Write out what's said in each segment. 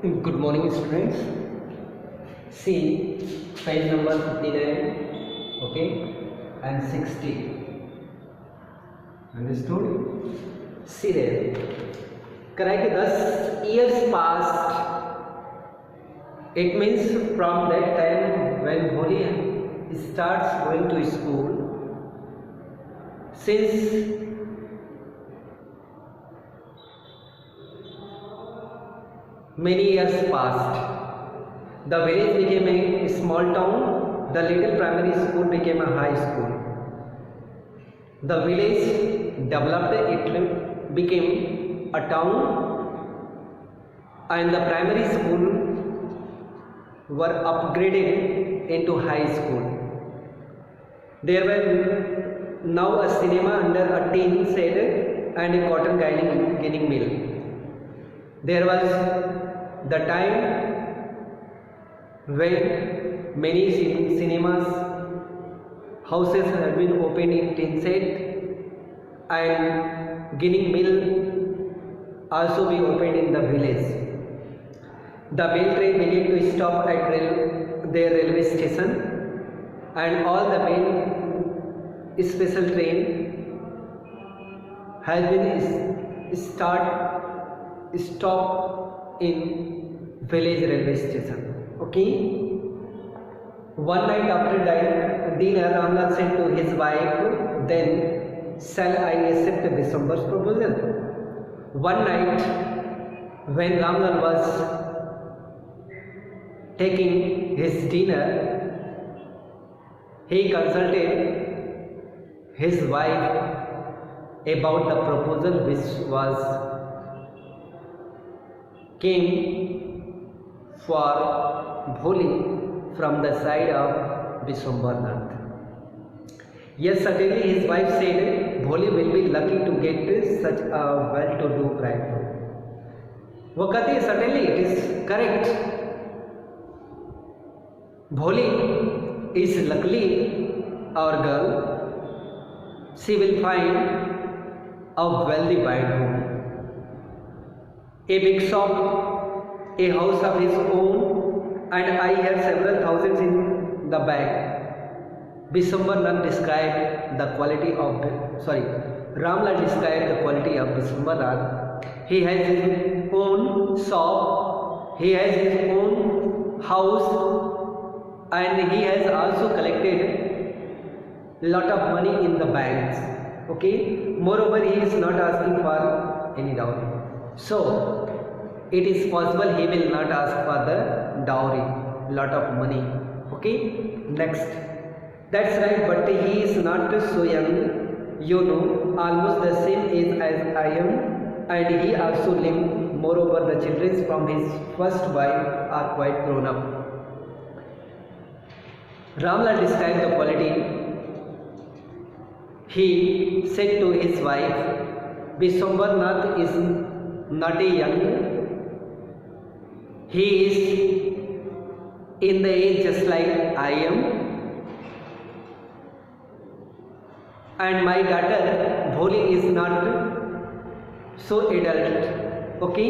Good morning, students. See page number 59, okay, and 60. Understood? See there. Correct. 10 years passed. It means from that time when Bholi starts going to school. Since many years passed, the village became a small town. The little primary school became a high school. The village developed, it became a town, and the primary school were upgraded into high school. There were now a cinema under a tin shed and a cotton ginning mill. There was the time when many cinemas houses had been opened in tin shed, and ginning mill also be opened in the village. The mail train began to stop at their railway station, and all the mail special train has been stop in village railway station. Okay. One night after dinner, Ramlal said to his wife, "Then shall I accept Bishambar's proposal?" One night when Ramlal was taking his dinner, he consulted his wife about the proposal which came for Bholi from the side of Bishambarnath. Yes, certainly his wife said Bholi will be lucky to get such a well-to-do bride. वो कहती है certainly it is correct. Bholi is luckily our girl. She will find a wealthy bridegroom, a big shop, a house of his own, and I have several thousands in the bag. Bishambarnath described the quality of Ramlal described the quality of Bishambarnath. He has his own shop, he has his own house, and he has also collected lot of money in the banks. Okay. Moreover, he is not asking for any dowry. So it is possible he will not ask for the dowry, lot of money. Okay. Next. That's right, but he is not so young, almost the same age as I am, and he also lived. Moreover, the children from his first wife are quite grown up. Ramlal described the quality. He said to his wife, Bishambarnath is not a young. He is in the age just like I am. And my daughter Bholi is not so adult. Okay.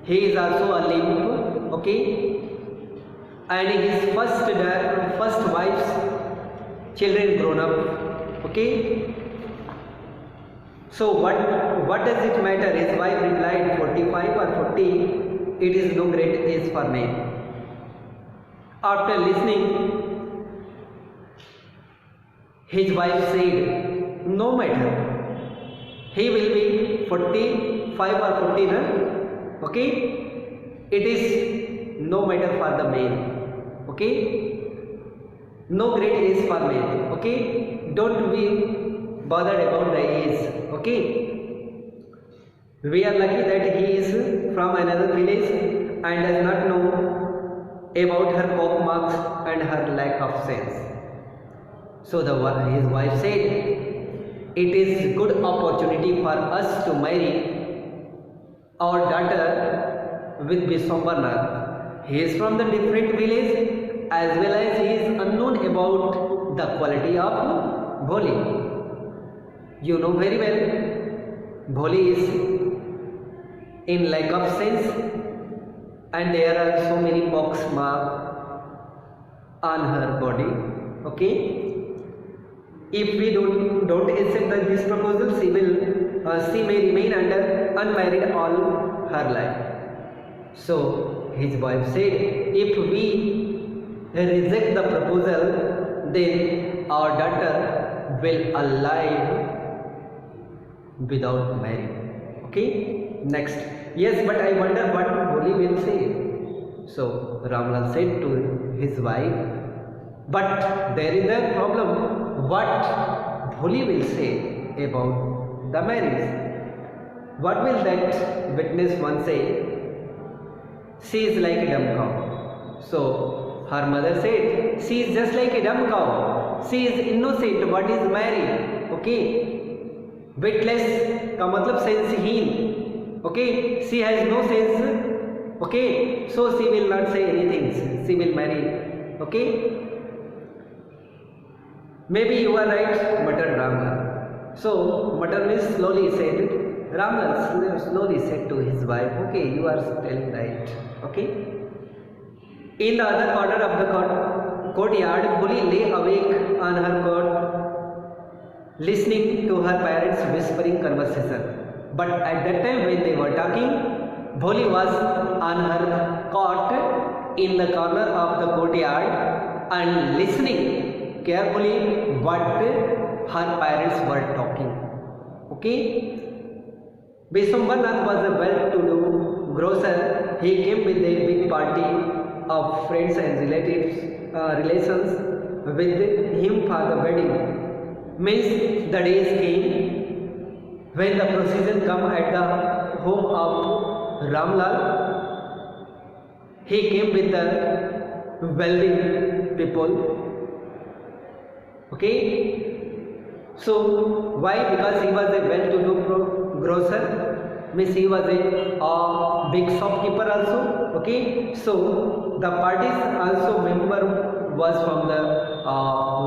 He is also a limp. Okay. And his first wife's children grown up. Okay. So what does it matter? His wife replied, 45 or 40, it is no great age for me. After listening, his wife said, no matter, he will be 45 or 40, no? Okay. It is no matter for the man. Okay. No great age for men. Okay. Don't be bothered about the age. Okay. We are lucky that he is from another village and does not know about her pockmarks and her lack of sense. So his wife said, it is good opportunity for us to marry our daughter with Bishambarnath. He is from the different village, as well as he is unknown about the quality of Bholi. You know very well, Bholi is in lack of sense and there are so many pox marks on her body. Okay, if we don't accept this proposal, she may remain under unmarried all her life. So his wife said, if we reject the proposal, then our daughter will alive without marrying. Okay, next. Yes, but I wonder what Bholi will say. So Ramlal said to his wife, but there is a problem. What Bholi will say about the marriage? What will that witness one say? She is like a dumb cow. So her mother said, she is just like a dumb cow. She is innocent. What is married? Okay, witless का मतलब सेंसहीन. Okay, she has no sense. Okay, so she will not say anything. She will marry. Okay, maybe you are right, muttered Ramlal. So Mattermiss slowly said, Ramlal slowly said to his wife, okay, you are telling right. Okay. In the other corner of the courtyard, Bholi lay awake on her cot, listening to her parents' whispering conversation. But at that time when they were talking, Bholi was on her cot in the corner of the courtyard and listening carefully what her parents were talking. Okay. Vishwambarnath was a well-to-do grocer. He came with a big party of friends and relations with him for the wedding. Means the days came when the procession come at the home of Ramlal. He came with the wealthy people. Okay, so why? Because he was a well-to-do grocer, means he was a big shopkeeper also. Okay, so the party's also member was from the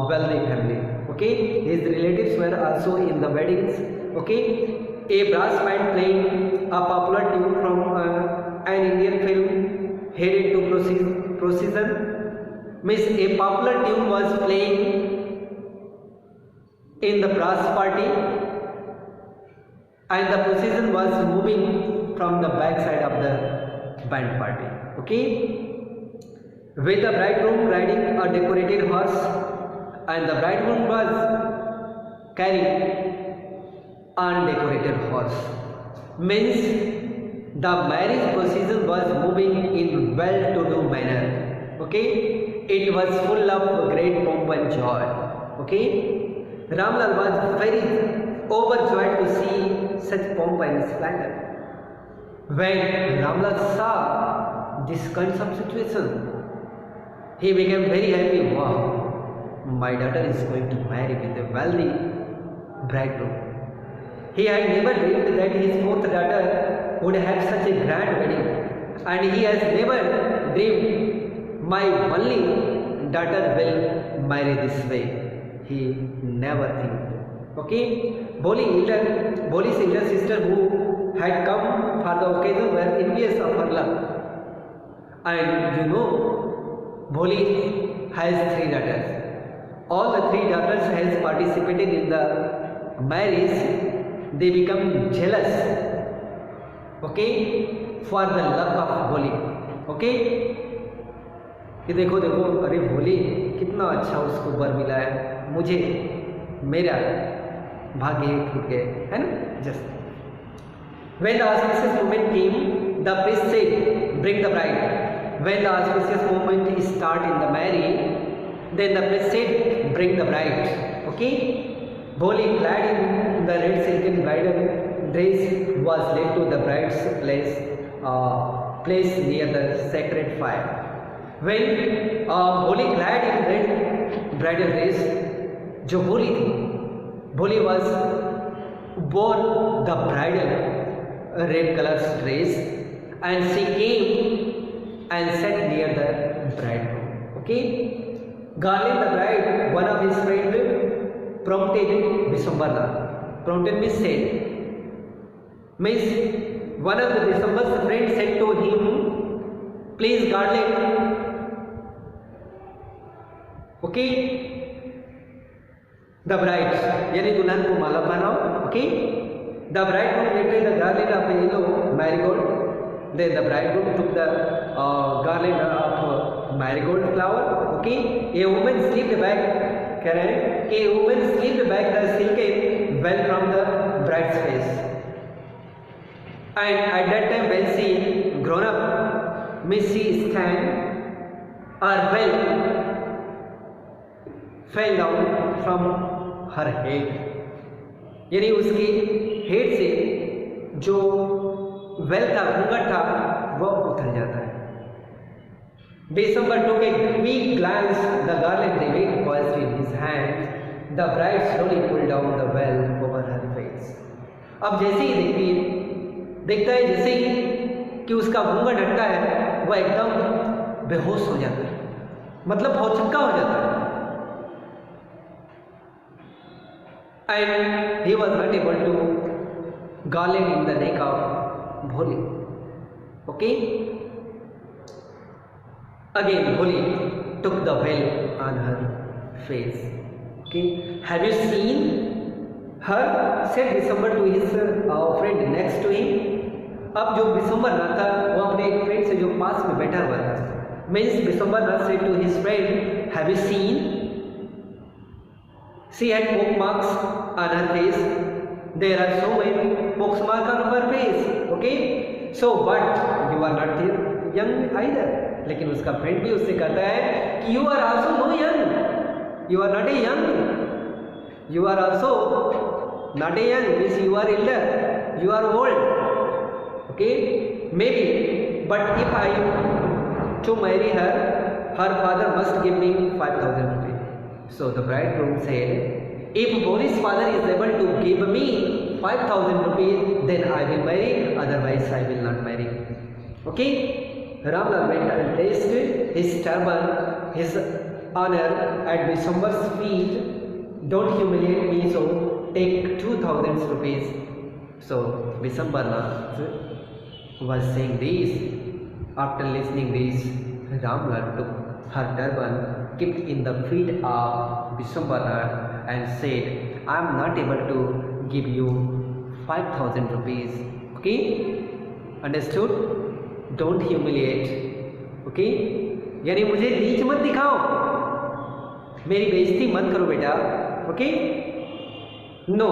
wealthy family. Okay, his relatives were also in the weddings. Okay, a brass band playing a popular tune from an Indian film headed to procession. Means a popular tune was playing in the brass party and the procession was moving from the back side of the band party. Okay, with the bridegroom riding a decorated horse and the bridegroom was carrying undecorated horse. Means the marriage procession was moving in well-to-do manner. Okay, it was full of great pomp and joy. Okay, Ramlal was very overjoyed to see such pomp and splendor. When Ramlal saw this kind of situation, he became very happy. Wow, my daughter is going to marry with a wealthy bridegroom. He had never dreamed that his fourth daughter would have such a grand wedding, and he has never dreamed my only daughter will marry this way. He never think. Okay, Bholi's elder sister who had come for the occasion were envious of her luck. And you know, Bholi has 3 daughters. All the 3 daughters has participated in the marriage. They become jealous. Okay, for the luck of Bholi. Okay, कि देखो अरे भोली कितना अच्छा उसको वर मिला है, मुझे मेरा भाग्य टूट गए, है ना. Just when the auspicious moment came, the priest said, bring the bride. When the auspicious moment start in the marriage, then the priest said, bring the bride. Okay, Bholi, clad in the red silken bridal dress, was led to the bride's place near the sacred fire. When Bholi clad in red bridal dress, जो Bholi थी, Bholi was wore the bridal red color dress and she came and sat near the bridegroom. Okay, Garland the bride, one of his friends prompted Vishwambarnath. Prompted means said. Means one of the Vishwambarnath's friends said to him, place garland. Okay, the brides यानी दुल्हन को माला पहनाओ. Okay, the bridegroom lifted the garland of yellow marigold. Then the bridegroom took the garland of marigold flower. Okay, a woman slipped back. कह रहे हैं कि a woman slipped back the silken veil from the bride's face. And at that time when she grown up, may she stand, her veil fell down from her head. यानी उसकी head से जो well था, घूंघट था, वह उतर जाता है. December took a quick glance. The garland remained poised in his hand. The bride slowly pulled down the veil over her face. अब जैसे ही देखता है जैसे ही कि उसका घूंघट हटता है, वह एकदम बेहोश हो जाता है, मतलब भौचक्का हो जाता है. And he was not able to garland in the neck of Bholi. Okay. Again, Bholi took the veil on her face. Okay. Have you seen her? Said December to his friend next to him. अब जो बिसम्बर नाथ था वो अपने एक friend से जो पास में बैठा हुआ था, means Bisambar Nath said to his friend, have you seen? She had poke marks on her face. There are so many poke marks on her face. Okay, so but you are not young either. लेकिन उसका friend भी उससे कहता है कि you are also no young. You are not a young. You are also not a young. Means you are elder. You are old. Okay, maybe. But if I to marry her, her father must give me 5,000 rupees. So the bridegroom said, if Bholi's father is able to give me 5,000 rupees, then I will marry, otherwise I will not marry. Okay? Ramlal went and placed his turban, his honor at Bishambar's feet. Don't humiliate me, so take 2,000 rupees. So Bishambar was saying this. After listening this, Ramlal took her turban, kept in the feet of Bishambar and said, I am not able to give you 5,000 rupees. Okay? Understood? Don't humiliate. Okay? यानी मुझे नीच मत दिखाओ, मेरी बेइज्जती मत करो बेटा. Okay? No.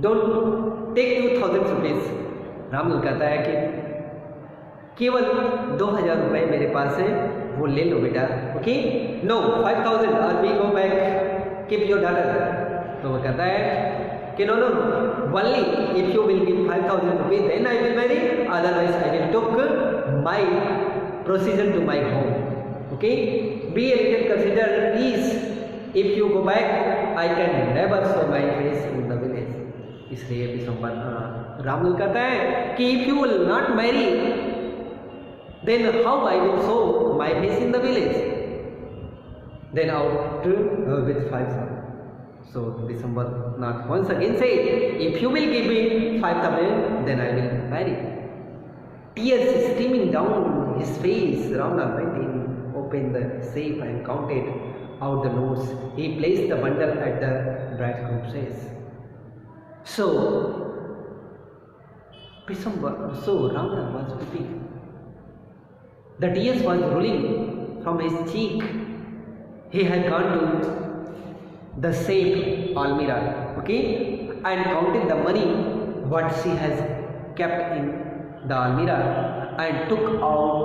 Don't take 2,000 rupees. Ramlal कहता है कि केवल 2,000 रुपये मेरे पास है, वो ले लो बेटा. ओके, नो 5,000 और we go back, keep your daughter. तो वो कहता है कि no no, only if you will give 5,000 rupees then I will marry, otherwise I will took my procedure to my home. Okay, be a little consider please, if you go back I can never show my face in the village. इसलिए रामलाल कहता है कि if you will not marry, then how I will show my face in the village? Then out with 5,000. So December Nath once again said, if you will give me 5,000, then I will marry. Tears streaming down his face, Ramlal went in, opened the safe and counted out the notes. He placed the bundle at the bridegroom's face. So Ramlal was weeping. The tears was rolling from his cheek. He had gone to the safe Almira, okay, and counted the money what she has kept in the Almira and took out.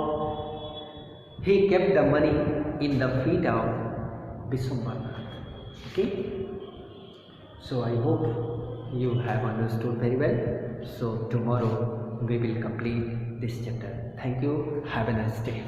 He kept the money in the feet of Bishambar. Okay. So I hope you have understood very well. So tomorrow we will complete this chapter. Thank you. Have a nice day.